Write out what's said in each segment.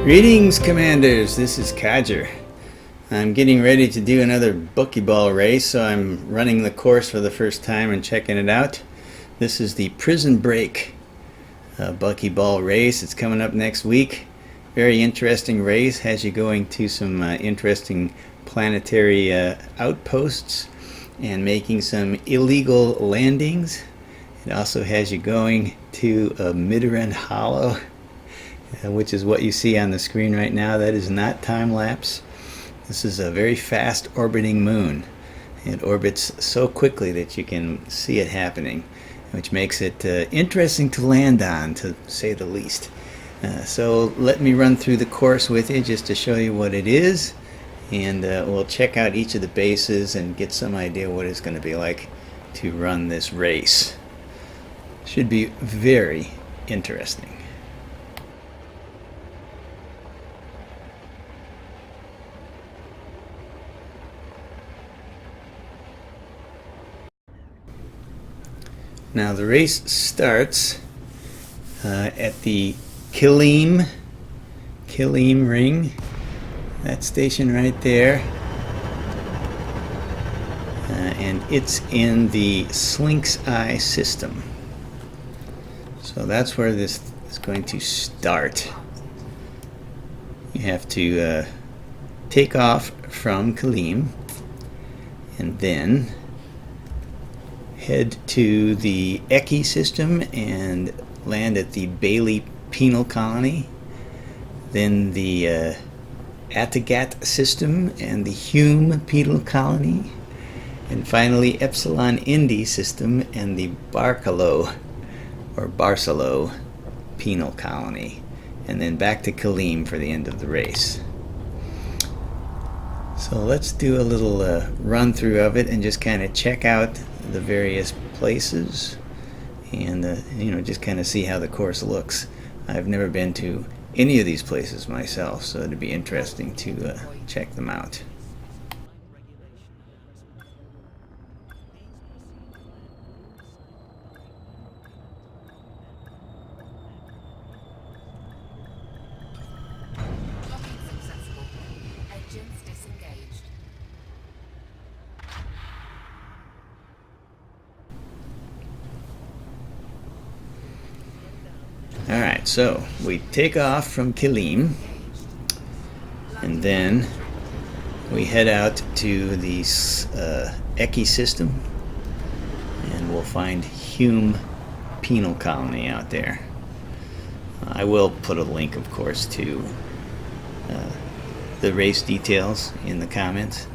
Greetings, Commanders. This is Codger. I'm getting ready to do another Buckyball race, so I'm running the course for the first time and checking it out. This is the Prison Break Buckyball Race. It's coming up next week. Very interesting race. Has you going to some interesting planetary outposts and making some illegal landings. It also has you going to a Midrend Hollow, which is what you see on the screen right now. That is not time-lapse. This is a very fast orbiting moon. It orbits so quickly that you can see it happening, which makes it interesting to land on, to say the least. So let me run through the course with you just to show you what it is, and we'll check out each of the bases and get some idea what it's going to be like to run this race. Should be very interesting. Now the race starts at the Kilim Ring, that station right there, and it's in the Slink's Eye system. So that's where this is going to start. You have to take off from Kilim and then head to the Eki system and land at the Bailey Penal Colony, then the Atagat system and the Hume Penal Colony, and finally Epsilon Indi system and the Barcalo Penal Colony, and then back to Kilim for the end of the race. So let's do a little run through of it and just kind of check out the various places and just kind of see how the course looks. I've never been to any of these places myself, so it'd be interesting to check them out. Alright, so we take off from Kilim, and then we head out to the Eki system, and we'll find Hume Penal Colony out there. I will put a link, of course, to the race details in the comments,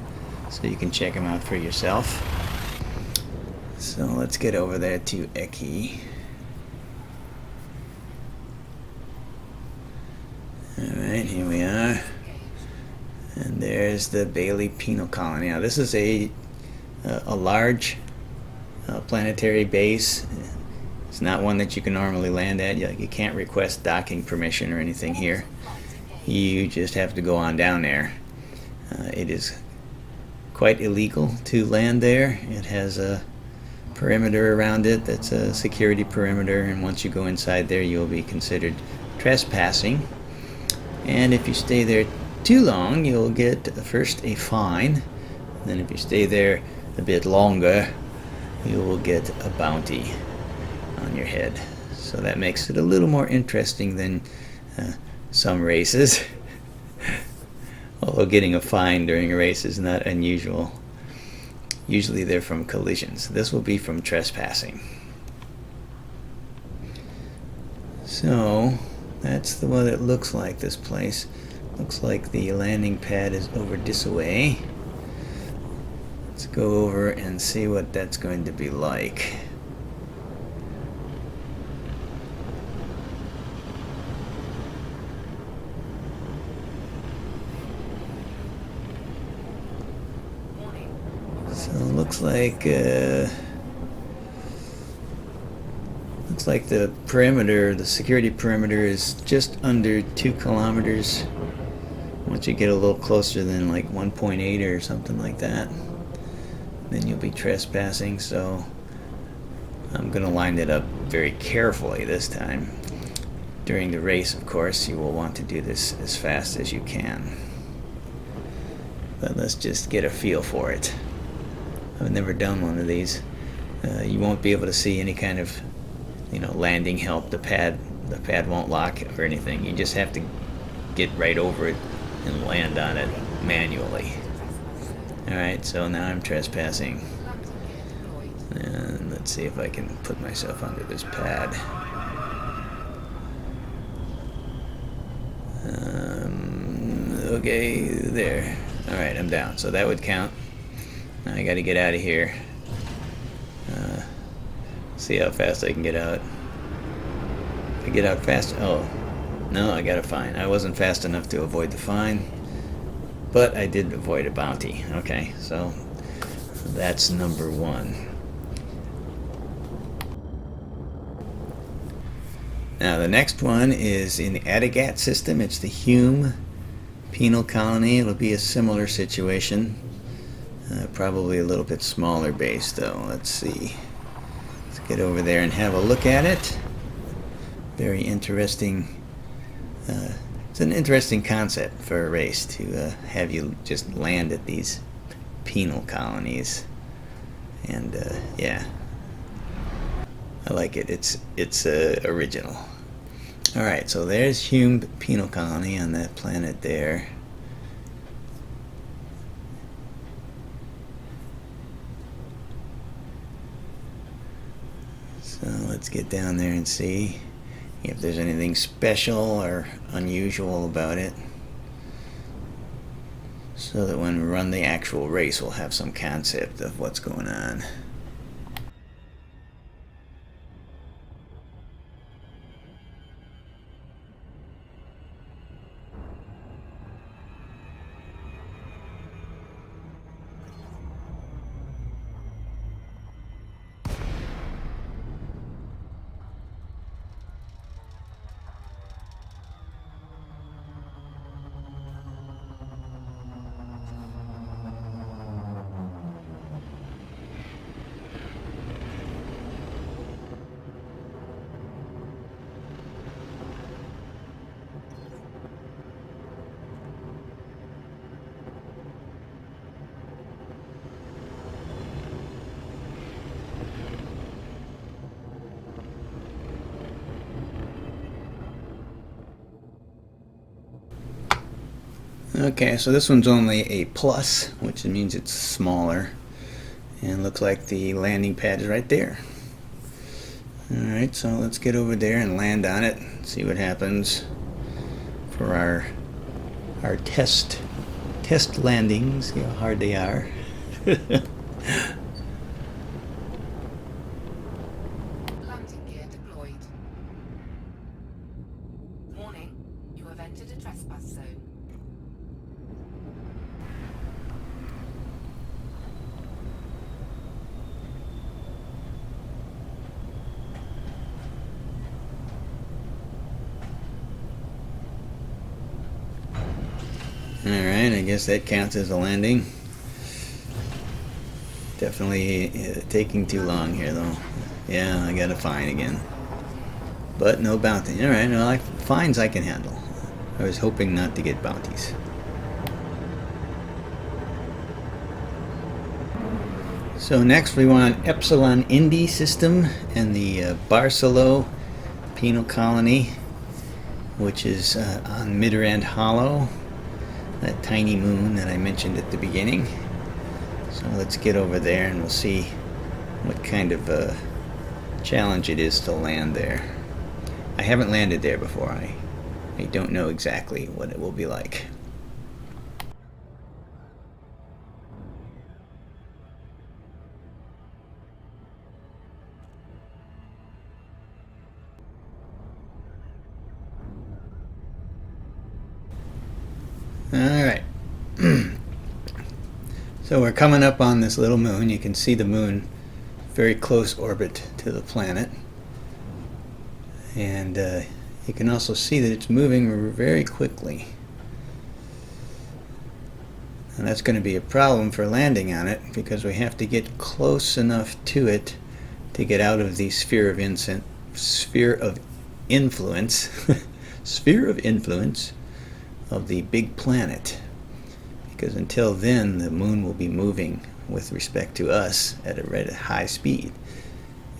so you can check them out for yourself. So let's get over there to Eki. Alright, here we are, and there's the Bailey Penal Colony. Now this is a large planetary base. It's not one that you can normally land at. You can't request docking permission or anything here. You just have to go on down there. It is quite illegal to land there. It has a perimeter around it that's a security perimeter, and once you go inside there you'll be considered trespassing. And if you stay there too long, you'll get first a fine. Then if you stay there a bit longer, you will get a bounty on your head. So that makes it a little more interesting than some races. Although getting a fine during a race is not unusual. Usually they're from collisions. This will be from trespassing. So that's the what it looks like, this place. Looks like the landing pad is over this way. Let's go over and see what that's going to be like. So it looks like the perimeter, the security perimeter, is just under 2 kilometers. Once you get a little closer than like 1.8 or something like that, then you'll be trespassing. So I'm going to line it up very carefully this time. During the race, of course, you will want to do this as fast as you can. But let's just get a feel for it. I've never done one of these. You won't be able to see any kind of, landing help. The pad won't lock or anything. You just have to get right over it and land on it manually. Alright, so now I'm trespassing. And let's see if I can put myself under this pad. Okay, there. Alright, I'm down. So that would count. Now I gotta get out of here. See how fast I can get out. If I get out fast... Oh, no, I got a fine. I wasn't fast enough to avoid the fine, but I did avoid a bounty. Okay, so that's number one. Now the next one is in the Adagat system. It's the Hume Penal Colony. It'll be a similar situation. Probably a little bit smaller base though. Let's see. Let's get over there and have a look at it. Very interesting. It's an interesting concept for a race to have you just land at these penal colonies. And yeah, I like it. It's original. All right, so there's Hume Penal Colony on that planet there. So let's get down there and see if there's anything special or unusual about it, so that when we run the actual race we'll have some concept of what's going on. Okay, so this one's only a plus, which means it's smaller, and looks like the landing pad is right there. Alright, so let's get over there and land on it, see what happens for our test landings, see how hard they are. Landing gear deployed. Warning, you have entered a trespass zone. Alright, I guess that counts as a landing. Definitely taking too long here though. Yeah, I got a fine again. But no bounty. Alright, well, fines I can handle. I was hoping not to get bounties. So next we want Epsilon Indi system and the Barcelo Penal Colony, which is on Midrand Hollow. That tiny moon that I mentioned at the beginning. So let's get over there and we'll see what kind of challenge it is to land there. I haven't landed there before. I don't know exactly what it will be like. Alright, so we're coming up on this little moon. You can see the moon, very close orbit to the planet. And you can also see that it's moving very quickly. And that's going to be a problem for landing on it, because we have to get close enough to it to get out of the sphere of influence, sphere of influence of the big planet. Because until then, the moon will be moving with respect to us at a high speed.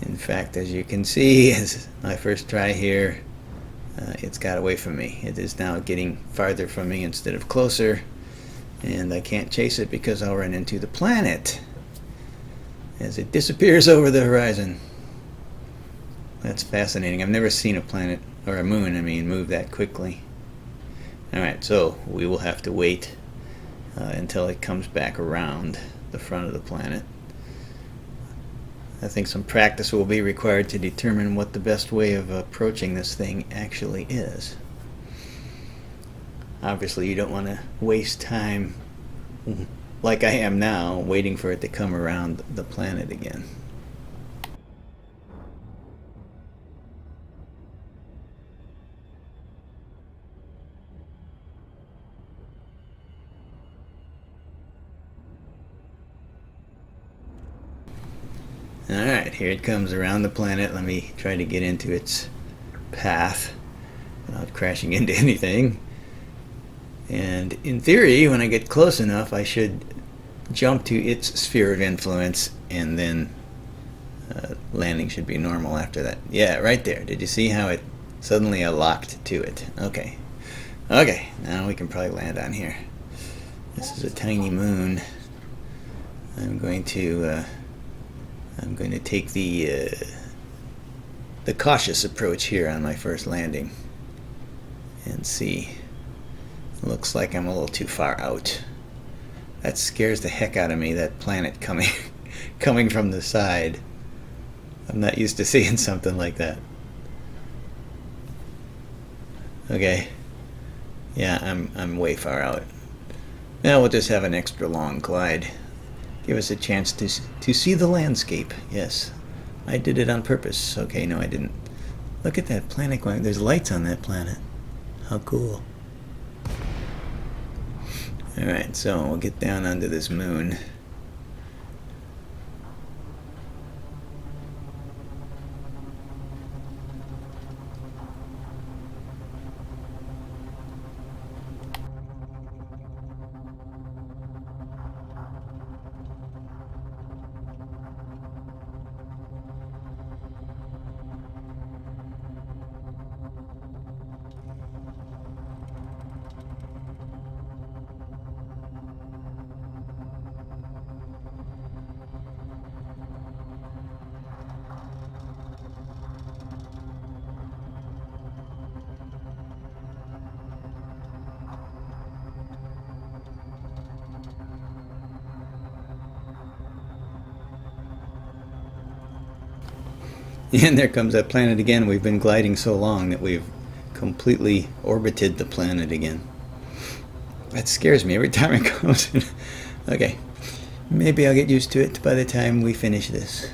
In fact, as you can see, as my first try here, it's got away from me. It is now getting farther from me instead of closer, and I can't chase it because I'll run into the planet as it disappears over the horizon. That's fascinating. I've never seen a planet, or a moon, I mean, move that quickly. Alright, so we will have to wait until it comes back around the front of the planet. I think some practice will be required to determine what the best way of approaching this thing actually is. Obviously, you don't want to waste time like I am now, waiting for it to come around the planet again. Alright, here it comes around the planet. Let me try to get into its path without crashing into anything. And in theory, when I get close enough, I should jump to its sphere of influence, and then landing should be normal after that. Yeah, right there. Did you see how it suddenly locked to it? Okay. Okay, now we can probably land on here. This is a tiny moon. I'm going to take the cautious approach here on my first landing and see. Looks like I'm a little too far out. That scares the heck out of me, that planet coming from the side. I'm not used to seeing something like that. Okay. Yeah, I'm way far out. Now we'll just have an extra long glide. Give us a chance to see the landscape. Yes, I did it on purpose. Okay, no, I didn't. Look at that planet going. There's lights on that planet. How cool. Alright, so we'll get down onto this moon. And there comes that planet again. We've been gliding so long that we've completely orbited the planet again. That scares me every time it comes in. Okay, maybe I'll get used to it by the time we finish this.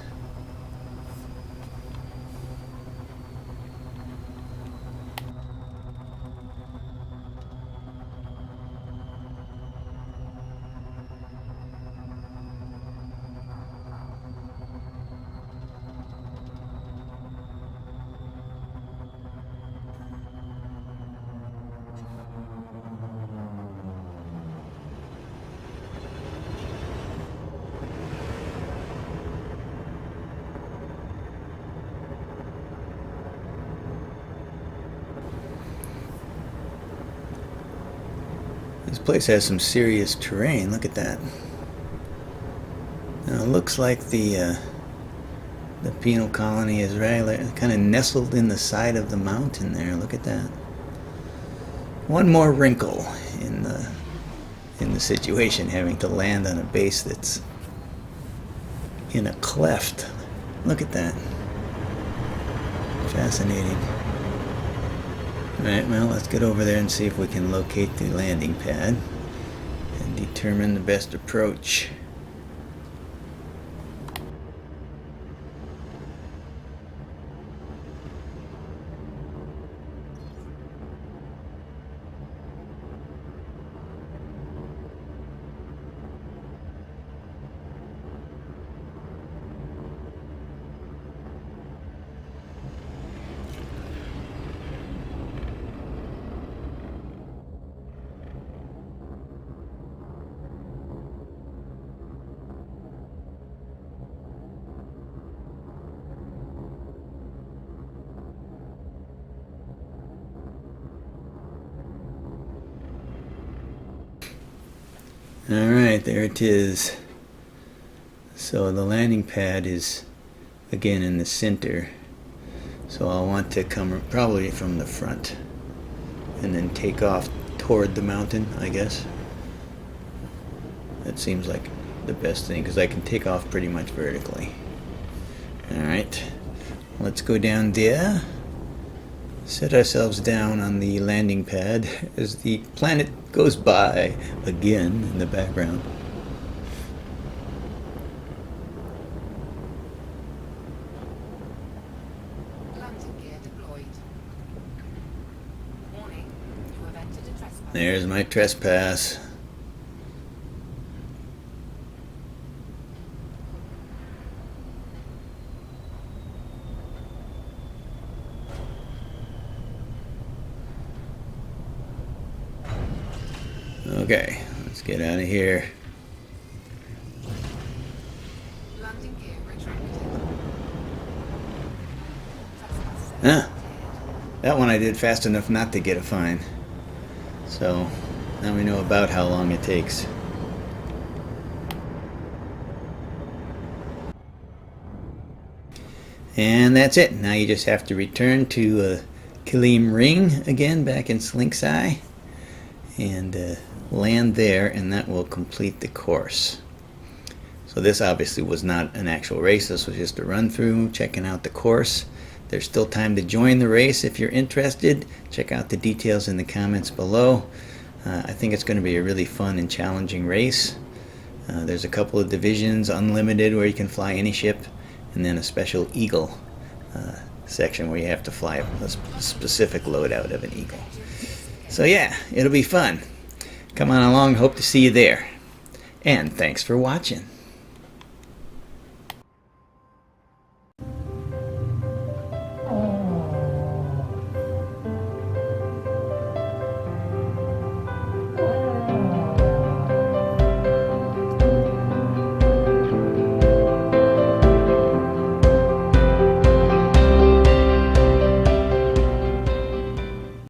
This place has some serious terrain. Look at that. Now it looks like the penal colony is right, kind of nestled in the side of the mountain there. Look at that. One more wrinkle in the situation, having to land on a base that's in a cleft. Look at that. Fascinating. Alright, well, let's get over there and see if we can locate the landing pad and determine the best approach. Alright, there it is. So the landing pad is again in the center. So I'll want to come probably from the front and then take off toward the mountain, I guess. That seems like the best thing because I can take off pretty much vertically. Alright, let's go down there. Set ourselves down on the landing pad as the planet goes by again in the background. Landing gear deployed. Warning, you have entered a trespass. There's my trespass. Okay, let's get out of here. Landing gear retracted. Trespass Huh. That one I did fast enough not to get a fine. So now we know about how long it takes. And that's it. Now you just have to return to Kilim Ring again back in Slink's Eye and land there, and that will complete the course. So this obviously was not an actual race. This was just a run through, checking out the course. There's still time to join the race if you're interested. Check out the details in the comments below. I think it's going to be a really fun and challenging race. There's a couple of divisions, unlimited, where you can fly any ship, and then a special Eagle section where you have to fly a specific loadout of an Eagle. So yeah, it'll be fun. Come on along, hope to see you there. And thanks for watching.